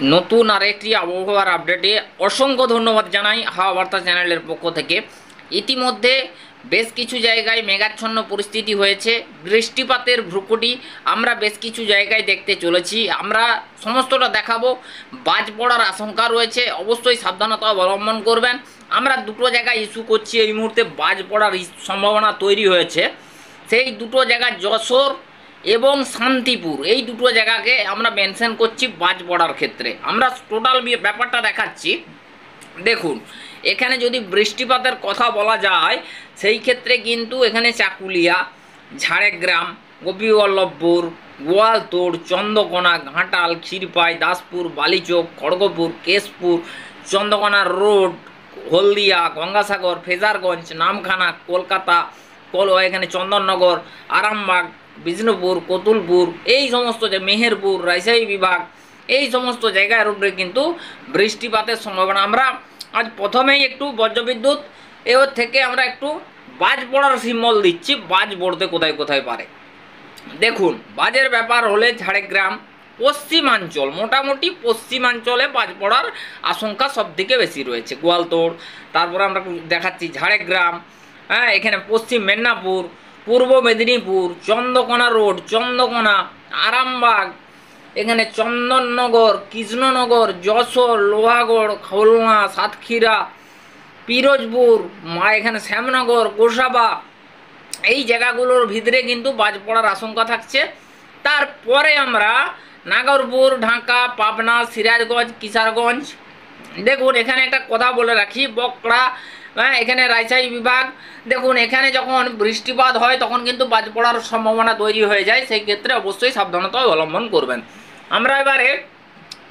নতুন আরেকটি আবহাওয়ার আপডেটে অসংখ্য ধন্যবাদ জানাই হাওয়া বার্তা চ্যানেলের পক্ষ থেকে। ইতিমধ্যে বেশ কিছু জায়গায় মেঘাচ্ছন্ন পরিস্থিতি হয়েছে, বৃষ্টিপাতের ভ্রুকুটি আমরা বেশ কিছু জায়গায় দেখতে চলেছি। আমরা সমস্তটা দেখাবো। বাজ পড়ার আশঙ্কা রয়েছে, অবশ্যই সাবধানতা অবলম্বন করবেন। আমরা দুটো জায়গায় ইস্যু করছি, এই মুহূর্তে বাজ পড়ার সম্ভাবনা তৈরি হয়েছে। সেই দুটো জায়গা যশোর এবং শান্তিপুর, এই দুটো জায়গাকে আমরা মেনশন করছি বাজ পড়ার ক্ষেত্রে। আমরা টোটাল ব্যাপারটা দেখাচ্ছি। দেখুন, এখানে যদি বৃষ্টিপাতের কথা বলা যায় সেই ক্ষেত্রে কিন্তু এখানে চাকুলিয়া, ঝাড়গ্রাম, গোপীবল্লভপুর, গোয়ালতোড়, চন্দ্রকোনা, ঘাটাল, ক্ষীরপাই, দাসপুর, বালিচক, খড়গপুর, কেশপুর, চন্দ্রকোনা রোড, হলদিয়া, গঙ্গাসাগর, ফেজারগঞ্জ, নামখানা, কলকাতা, এখানে চন্দননগর, আরামবাগ, বিষ্ণুপুর, কতুলপুর, এই সমস্ত যে মেহেরপুর, রাজশাহী বিভাগ, এই সমস্ত জায়গার উপরে কিন্তু বৃষ্টিপাতের সম্ভাবনা। আমরা আজ প্রথমেই একটু বজ্রবিদ্যুৎ এর থেকে আমরা একটু বাজ পড়ার সিম্বল দিচ্ছি, বাজ পড়তে কোথায় কোথায় পারে। দেখুন, বাজের ব্যাপার হলে ঝাড়গ্রাম পশ্চিমাঞ্চল, মোটামুটি পশ্চিমাঞ্চলে বাজ পড়ার আশঙ্কা সবথেকে বেশি রয়েছে। গোয়ালতোড়, তারপরে আমরা দেখাচ্ছি ঝাড়গ্রাম, এখানে পশ্চিম মেদিনীপুর, পূর্ব মেদিনীপুর, চন্দ্রকোনা রোড, চন্দ্রকোনা, আরামবাগ, এখানে চন্দননগর, কৃষ্ণনগর, যশোর, লোহাগড়, খুলনা, সাতক্ষীরা, পিরোজপুর, এখানে শ্যামনগর, গোসাবা, এই জায়গাগুলোর ভিতরে কিন্তু বাজ পড়ার আশঙ্কা থাকছে। তারপরে আমরা নাগরপুর, ঢাকা, পাবনা, সিরাজগঞ্জ, কিশোরগঞ্জ। দেখুন, এখানে একটা কথা বলে রাখি, বকড়া, এখানে রাজশাহী বিভাগ। দেখুন, এখানে যখন বৃষ্টিপাত হয় তখন কিন্তু বাজ পড়ার সম্ভাবনা তৈরি হয়ে যায়, সেই ক্ষেত্রে অবশ্যই সাবধানতা অবলম্বন করবেন। আমরা এবারে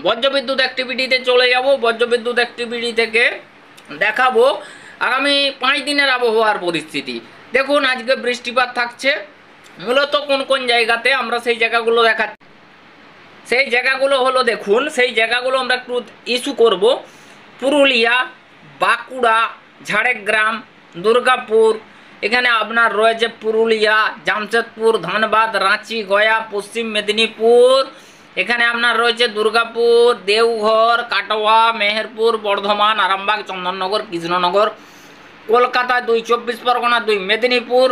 বজ্রবিদ্যুৎ অ্যাক্টিভিটিতে চলে যাব। বজ্রবিদ্যুৎ অ্যাক্টিভিটি থেকে দেখাবো আগামী 5 দিনের আবহাওয়ার পরিস্থিতি। দেখুন, আজকে বৃষ্টিপাত থাকছে মূলত কোন কোন জায়গাতে, আমরা সেই জায়গাগুলো দেখাচ্ছি। সেই জায়গাগুলো হলো, দেখুন, সেই জায়গাগুলো আমরা একটু ইস্যু করব। পুরুলিয়া, বাঁকুড়া, ঝাড়গ্রাম, দুর্গাপুর, এখানে আপনার রয়েছে পুরুলিয়া, জামশেদপুর, ধানবাদ, রাঁচি, গয়া, পশ্চিম মেদিনীপুর, এখানে আপনার রয়েছে দুর্গাপুর, দেওঘর, কাটোয়া, মেহেরপুর, বর্ধমান, আরামবাগ, চন্দননগর, কৃষ্ণনগর, কলকাতা 2, 24 পরগনা 2, মেদিনীপুর,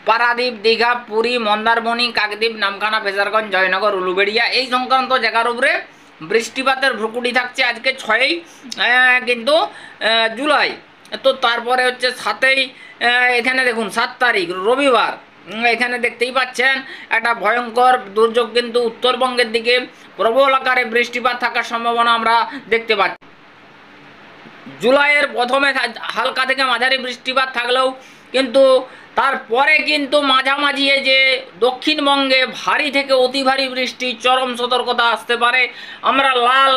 পারাদ্বীপ, দীঘা, পুরী, মন্দারমণি, কাকদ্বীপ, নামখানা, ফেজারগঞ্জ, জয়নগর, উলুবেড়িয়া, এই সংক্রান্ত জায়গার উপরে বৃষ্টিপাতের ভ্রুকুটি থাকছে আজকে 6ই কিন্তু জুলাই। তো তারপরে হচ্ছে 7ই, এখানে দেখুন 7 তারিখ রবিবার, এখানে দেখতেই পাচ্ছেন একটা ভয়ঙ্কর দুর্যোগ কিন্তু উত্তরবঙ্গের দিকে প্রবল আকারে বৃষ্টিপাত থাকার সম্ভাবনা আমরা দেখতে পাচ্ছি। জুলাইয়ের প্রথমে হালকা থেকে মাঝারি বৃষ্টিপাত থাকলেও কিন্তু তারপরে কিন্তু মাঝামাঝি যে দক্ষিণবঙ্গে ভারী থেকে অতি ভারী বৃষ্টি, চরম সতর্কতা আসতে পারে। আমরা লাল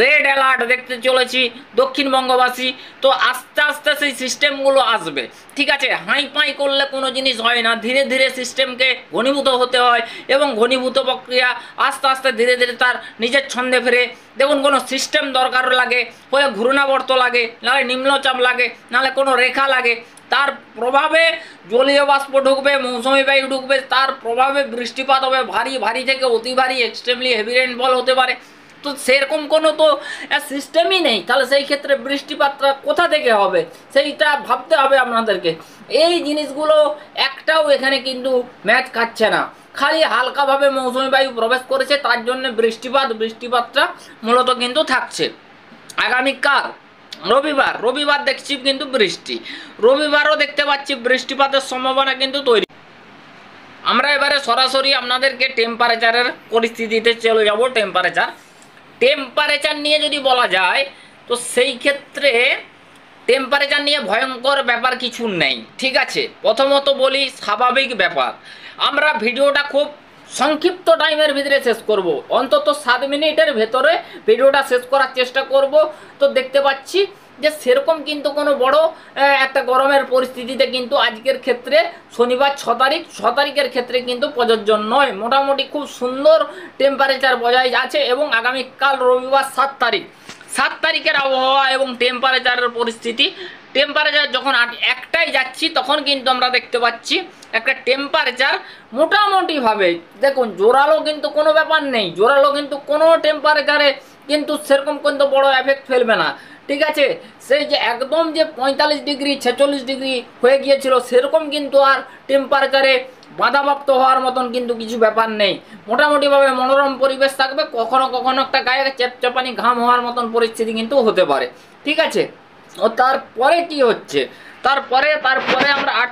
রেড অ্যালার্ট দেখতে চলেছি দক্ষিণবঙ্গবাসী। তো আস্তে আস্তে সেই সিস্টেমগুলো আসবে, ঠিক আছে? হাই পাই করলে কোনো জিনিস হয় না, ধীরে ধীরে সিস্টেমকে ঘনীভূত হতে হয় এবং ঘনীভূত প্রক্রিয়া আস্তে আস্তে ধীরে ধীরে তার নিজের ছন্দে ফেরে। দেখুন, কোনো সিস্টেম দরকার লাগে, হয় ঘূর্ণাবর্ত লাগে, নাহলে নিম্নচাপ লাগে, নাহলে কোনো রেখা লাগে, তার প্রভাবে জলীয় বাষ্প ঢুকবে, মৌসুমি বায়ু ঢুকবে, তার প্রভাবে বৃষ্টিপাত হবে, ভারী থেকে অতি ভারী, এক্সট্রিমলি হেভি রেইনফল হতে পারে। তো সেরকম কোনো তো সিস্টেমই নেই, তাহলে সেই ক্ষেত্রে বৃষ্টিপাতটা কোথা থেকে হবে সেইটা ভাবতে হবে আপনাদেরকে। এই জিনিসগুলো একটাও এখানে কিন্তু ম্যাচ খাচ্ছে না, খালি হালকাভাবে মৌসুমি বায়ু প্রবেশ করেছে, তার জন্য বৃষ্টিপাতটা মূলত কিন্তু থাকছে। আগামীকাল রবিবার দেখছি কিন্তু বৃষ্টি, রবিবারও দেখতে পাচ্ছি বৃষ্টিপাতের সম্ভাবনা কিন্তু তৈরি। আমরা এবারে সরাসরি আপনাদেরকে টেম্পারেচারের পরিস্থিতিতে চলে যাব। টেম্পারেচার নিয়ে যদি বলা যায় তো সেই ক্ষেত্রে টেম্পারেচার নিয়ে ভয়ঙ্কর ব্যাপার কিছু নেই, ঠিক আছে? প্রথমত বলি স্বাভাবিক ব্যাপার। আমরা ভিডিওটা খুব সংক্ষিপ্ত টাইমের ভিতরে শেষ করব, অন্তত 7 মিনিটের ভেতরে ভিডিওটা শেষ করার চেষ্টা করব। তো দেখতে পাচ্ছি যে সেরকম কিন্তু কোনো বড় একটা গরমের পরিস্থিতিতে কিন্তু আজকের ক্ষেত্রে শনিবার 6 তারিখের ক্ষেত্রে কিন্তু প্রযোজ্য নয়। মোটামুটি খুব সুন্দর টেম্পারেচার বজায় আছে। এবং আগামীকাল রবিবার 7 তারিখের আবহাওয়া এবং টেম্পারেচারের পরিস্থিতি, টেম্পারেচার যখন 1টায় যাচ্ছি তখন কিন্তু আমরা দেখতে পাচ্ছি একটা টেম্পারেচার মোটামুটিভাবে, দেখুন জোরালো কিন্তু কোনো ব্যাপার নেই, জোরালো কিন্তু কোনো টেম্পারেচারে কিন্তু সেরকম কিন্তু বড় এফেক্ট ফেলবে না। ঠিক আছে, সেই যে একদম যে 45 ডিগ্রি 46 ডিগ্রি হয়ে গিয়েছিল সেরকম কিন্তু আর টেম্পারেচারে বাধাপ্রাপ্ত হওয়ার মতন কিন্তু কিছু ব্যাপার নেই। মোটামুটিভাবে মনোরম পরিবেশ থাকবে, কখনো কখনো একটা গায়ে চেপচাপানি ঘাম হওয়ার মতন পরিস্থিতি কিন্তু হতে পারে। ঠিক আছে, ও তারপরে কি হচ্ছে, তারপরে আমরা 8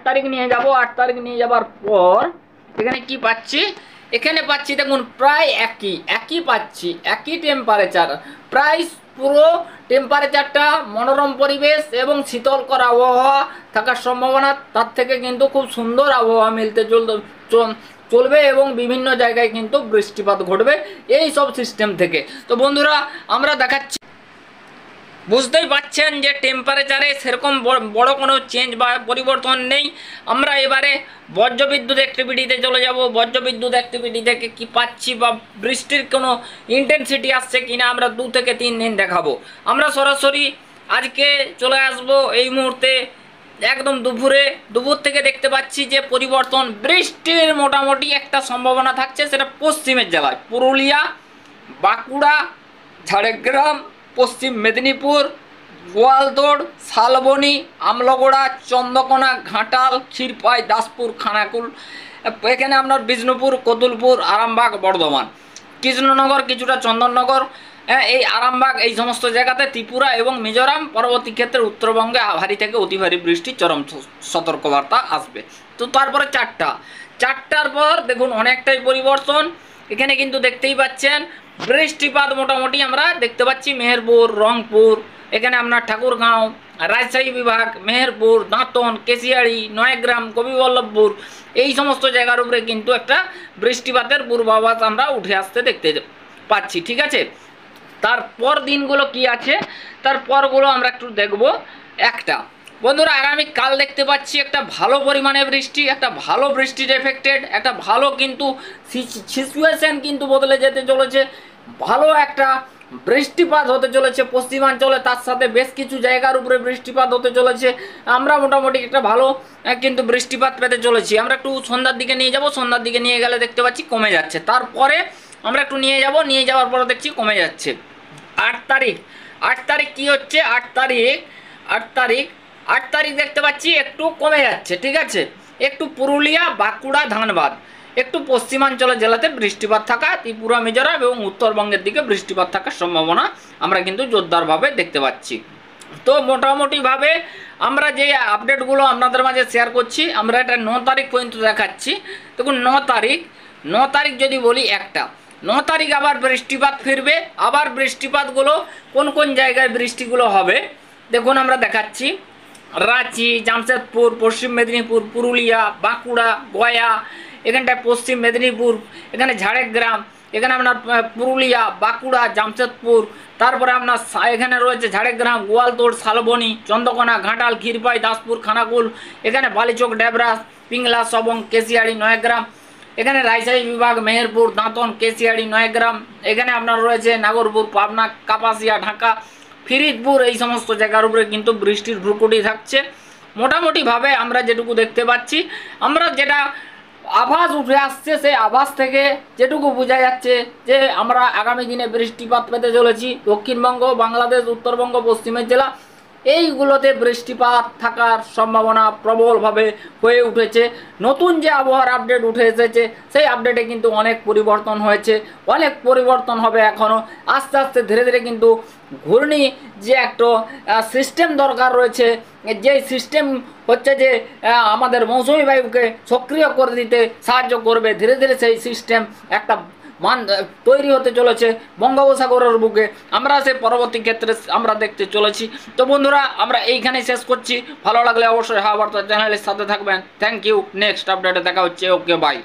তারিখ নিয়ে যাব। 8 তারিখ নিয়ে যাবার পর এখানে কি পাচ্ছি, এখানে পাচ্ছি দেখুন প্রায় একই পাচ্ছি, একই টেম্পারেচার, প্রায় পুরো টেম্পারেচারটা মনোরম পরিবেশ এবং শীতলকর আবহাওয়া থাকার সম্ভাবনা, তার থেকে কিন্তু খুব সুন্দর আবহাওয়া মিলতে চলবে এবং বিভিন্ন জায়গায় কিন্তু বৃষ্টিপাত ঘটবে এই সব সিস্টেম থেকে। তো বন্ধুরা আমরা দেখাচ্ছি, বুঝতেই পাচ্ছেন যে টেম্পারেচারে সেরকম বড় কোনো চেঞ্জ বা পরিবর্তন নেই। আমরা এবারে বজ্রবিদ্যুৎ অ্যাক্টিভিটিতে চলে যাব। বজ্রবিদ্যুৎ অ্যাক্টিভিটি থেকে কি পাচ্ছি বা বৃষ্টির কোনো ইন্টেন্সিটি আসছে কিনা আমরা 2 থেকে 3 দিন দেখাবো। আমরা সরাসরি আজকে চলে আসব এই মুহূর্তে একদম দুপুর থেকে দেখতে পাচ্ছি যে পরিবর্তন, বৃষ্টির মোটামুটি একটা সম্ভাবনা থাকছে, সেটা পশ্চিমের জেলায় পুরুলিয়া, বাঁকুড়া, ঝাড়গ্রাম, পশ্চিম মেদিনীপুর, গোয়ালতোড়, শালবনী, আমলগোড়া, চন্দ্রকোনা, ঘাটাল, ক্ষীরপাই, দাসপুর, খানাকুল, এখানে আপনার বিষ্ণুপুর, কতুলপুর, আরামবাগ, বর্ধমান, কৃষ্ণনগর, কিছুটা চন্দননগর, এই আরামবাগ, এই সমস্ত জায়গাতে ত্রিপুরা এবং মিজোরাম, পরবর্তী ক্ষেত্রে উত্তরবঙ্গে ভারী থেকে অতি ভারী বৃষ্টি, চরম সতর্কবার্তা আসবে। তো তারপরে 4টার পর দেখুন অনেকটাই পরিবর্তন। এখানে কিন্তু দেখতেই পাচ্ছেন বৃষ্টিপাত মোটামুটি আমরা দেখতে পাচ্ছি মেহেরপুর, রংপুর, এখানে আপনার ঠাকুরগাঁও, রাজশাহী বিভাগ, মেহেরপুর, দাঁতন, কেশিয়াড়ি, নয়গ্রাম, কবিবল্লভপুর, এই সমস্ত জায়গার উপরে কিন্তু একটা বৃষ্টিপাতের পূর্বাভাস আমরা উঠে আসতে দেখতে পাচ্ছি। ঠিক আছে, তারপর দিনগুলো কি আছে, তারপরগুলো আমরা একটু দেখব। বন্ধুরা আগামী কাল দেখতে পাচ্ছি একটা ভালো পরিমাণে বৃষ্টি, একটা ভালো বৃষ্টির এফেক্টেড, একটা ভালো কিন্তু সিচুয়েশন কিন্তু বদলে যেতে চলেছে, ভালো একটা বৃষ্টিপাত হতে চলেছে পশ্চিমাঞ্চলে, তার সাথে বেশ কিছু জায়গার উপরে বৃষ্টিপাত হতে চলেছে। আমরা মোটামুটি একটা ভালো কিন্তু বৃষ্টিপাত পেতে চলেছি। আমরা একটু সন্ধ্যার দিকে নিয়ে যাব, সন্ধ্যার দিকে নিয়ে গেলে দেখতে পাচ্ছি কমে যাচ্ছে, তারপরে আমরা একটু নিয়ে যাওয়ার পরে দেখছি কমে যাচ্ছে। 8 তারিখ কি হচ্ছে, 8 তারিখ দেখতে পাচ্ছি একটু কমে যাচ্ছে। ঠিক আছে, একটু পুরুলিয়া, বাঁকুড়া, ধানবাদ, একটু পশ্চিমাঞ্চলের জেলাতে বৃষ্টিপাত থাকা, ত্রিপুরা, মিজোরাম এবং উত্তরবঙ্গের দিকে বৃষ্টিপাত থাকার সম্ভাবনা আমরা কিন্তু জোরদারভাবে দেখতে পাচ্ছি। তো মোটামুটিভাবে আমরা যে আপডেটগুলো আপনাদের মাঝে শেয়ার করছি, আমরা এটা 9 তারিখ পর্যন্ত দেখাচ্ছি। দেখুন 9 তারিখ যদি বলি, 9 তারিখ আবার বৃষ্টিপাত ফিরবে। আবার বৃষ্টিপাতগুলো কোন কোন জায়গায় বৃষ্টিগুলো হবে দেখুন আমরা দেখাচ্ছি। রাঁচি, জামশেদপুর, পশ্চিম মেদিনীপুর, পুরুলিয়া, বাঁকুড়া, গয়া, এখানটায় পশ্চিম মেদিনীপুর, এখানে ঝাড়গ্রাম, এখানে আপনার পুরুলিয়া, বাঁকুড়া, জামশেদপুর, তারপরে আপনার এখানে রয়েছে ঝাড়গ্রাম, গোয়ালতোড়, শালবনী, চন্দ্রকোনা, ঘাটাল, ক্ষীরপাই, দাসপুর, খানাকুল, এখানে বালিচক, ডেবরা, পিংলা, সবং, কেশিয়াড়ি, নয়গ্রাম, এখানে রাজশাহী বিভাগ, মেহেরপুর, দাঁতন, কেশিয়াড়ি, নয়গ্রাম, এখানে আপনার রয়েছে নাগরপুর, পাবনা, কাপাসিয়া, ঢাকা, ফরিদপুর, এই সমস্ত জায়গার উপরে কিন্তু বৃষ্টির ভ্রুকুটি থাকছে। মোটামুটিভাবে আমরা যেটুকু দেখতে পাচ্ছি, আমরা যেটা আভাস উঠে আসছে সেই আভাস থেকে যেটুকু বোঝা যাচ্ছে যে আমরা আগামী দিনে বৃষ্টিপাত পেতে চলেছি। দক্ষিণবঙ্গ, বাংলাদেশ, উত্তরবঙ্গ, পশ্চিমের জেলা, এইগুলোতে বৃষ্টিপাত থাকার সম্ভাবনা প্রবলভাবে হয়ে উঠেছে। নতুন যে আবহাওয়ার আপডেট উঠে এসেছে সেই আপডেটে কিন্তু অনেক পরিবর্তন হয়েছে, অনেক পরিবর্তন হবে এখনও। আস্তে আস্তে ধীরে ধীরে কিন্তু ঘূর্ণি যে একটা সিস্টেম দরকার রয়েছে, যে সিস্টেম হচ্ছে যে আমাদের মৌসুমি বায়ুকে সক্রিয় করে দিতে সাহায্য করবে, ধীরে ধীরে সেই সিস্টেম একটা তৈরি হতে চলেছে বঙ্গোপসাগরের বুকে। আমরা সে পরবর্তী ক্ষেত্রে আমরা দেখতে চলেছি। তো বন্ধুরা আমরা এইখানে শেষ করছি। ভালো লাগলে অবশ্যই হাওয়া বার্তা চ্যানেলের সাথে থাকবেন। Thank you. নেক্সট আপডেটে দেখা হচ্ছে। ওকে, বাই।